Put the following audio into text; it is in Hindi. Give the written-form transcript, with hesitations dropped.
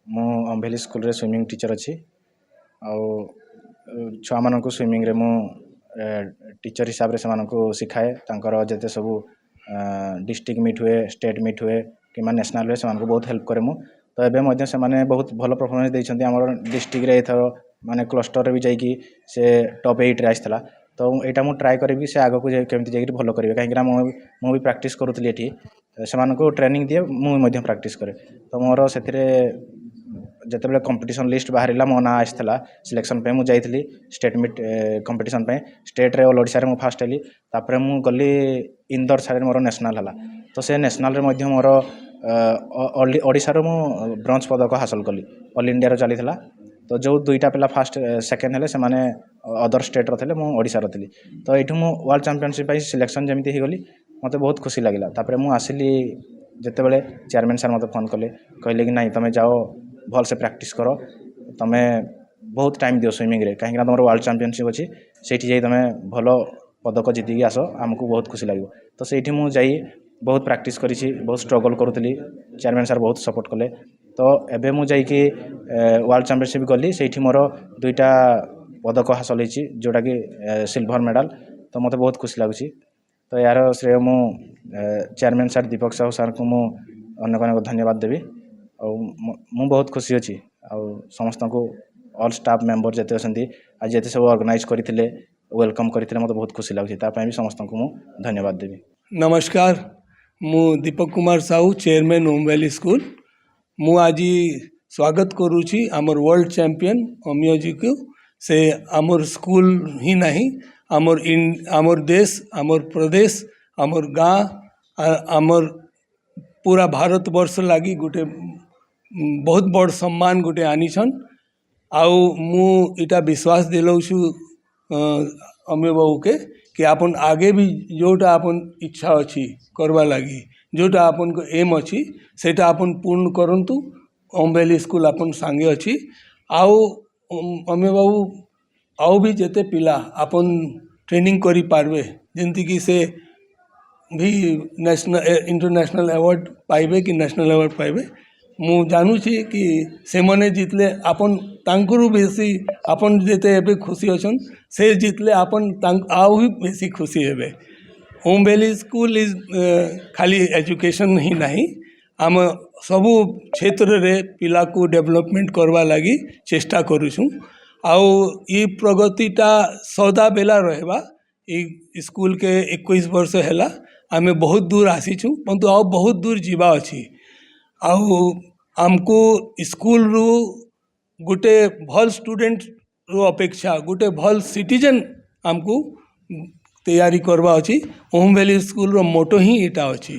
मु अंबेली स्कूल रे स्विमिंग टीचर अच्छी छुआ मान स्विमिंग रे मु टीचर हिसाब से शिखाए जिते सब डिस्ट्रिक्ट मीट हुए स्टेट मीट हुए कि नेशनल हुए से बहुत हेल्प करे मु तो एबे से बहुत भल परफॉर्मेंस देइछन्ती हमर डिस्ट्रिक्ट रे एथर माने क्लस्टर रे भी जाइकी से टॉप 8 रे आइसला तो एटा मु ट्राई करबी से आगो को केमति जाइकी भलो करबे काहेकि मु भी प्रैक्टिस करूतली एठी से ट्रेनिंग दिए मुझे प्रैक्टिस करे तो मोर से जिते कंपटीशन लिस्ट बाहर मो ना आसाला सिलेक्शन पे मुझे जाइली स्टेट मीट कंपटीशन पे स्टेट रे ऑल ओडिशा रे मु फास्ट हेली तापर मु गली इंदौर सारे मोर नेशनल हला तो से नेशनल रे मध्य मोर ओडिशा रो मु ब्रोंज पदक हासिल कली ऑल इंडिया रो चली तो जो दुईटा पिला फास्ट सेकेंड हेले से माने अदर स्टेट रो थे मु ओडिशा रो थी तो ये वर्ल्ड चैंपियनशिप सिलेक्शन जमी हो गली मत बहुत खुशी लगे तापर मु आसिली जितेबाला चेयरमैन सर मत फोन कले कहले कि नहीं तुम जाओ भल से प्रैक्टिस कर तुम्हें बहुत टाइम दियो स्विमिंग रे कहीं तुम वर्ल्ड चैंपियनशिप अच्छी से तुम भल पदक जीतिकी आस आमको बहुत खुशी लगे तो से मुझे बहुत प्रैक्टिस करी बहुत स्ट्रगल करूली चेयरमैन सर बहुत सपोर्ट कले तो एबे मु जाइकी वर्ल्ड चैंपियनशिप गली से मोर दुईटा पदक हासिल होती जोटा कि सिल्वर मेडल तो मत बहुत खुशी लगुच तो यार श्रेय मु चेयरमैन सर दीपक साहू सर को मु अनेक अनेक धन्यवाद देवी मु बहुत खुशी अच्छी समस्त को ऑल स्टाफ मेंबर जिते अच्छी आज जिते सब ऑर्गेनाइज करते वेलकम करते मत बहुत खुशी लगुच भी समस्त को मु धन्यवाद देवी। नमस्कार मु दीपक कुमार साहू चेयरमैन ओमवैली स्कूल मु आज स्वागत करुँची आमर वर्ल्ड चैंपियन अमिय जी को से आमर स्कूल ही नहीं आमर देश आमर प्रदेश आमर गाँ आमर पूरा भारत वर्ष लगी गोटे बहुत बड़ सम्मान गोटे आनीछन आउ मु इटा विश्वास दिलाऊछु अमिय बाबू के कि आपन आगे भी जोटा आपन इच्छा अच्छी करवा लगी जोटा आपन को एम अच्छी सेटा आपन पूर्ण करंतु ओमवैली स्कूल आपन सांगे अच्छी आउ अमिय बाबू आउ भी जेते पिला आपन ट्रेनिंग करी पारबे जेंति कि से भी नेशनल इंटरनेशनल अवार्ड पाइबे कि नेशनल अवार्ड पाइबे मु जानूची कि से मने जितले आपन तांकुरु बेसी आपन जेते एबे खुशी अछन से जितले आपन आउ भी बेसी खुशी हेबे। ओमवैली स्कूल इज खाली एजुकेशन ही नहीं आम सबू क्षेत्र रे पिला को डेवलपमेंट करवा लगी चेष्टा करूछु आउ ई प्रगतिटा सदा बेला रहबा ई स्कूल के 21 वर्ष हैला आमे बहुत दूर आसीछु परंतु आउ बहुत दूर जीवा अछि आउ आमको स्कूल रु गोटे भल स्टूडेंट रो अपेक्षा गोटे भल सिटीजन आमको तैयारी करवा अछि ओमवैली स्कूल रो मोटो ही इटा अछि।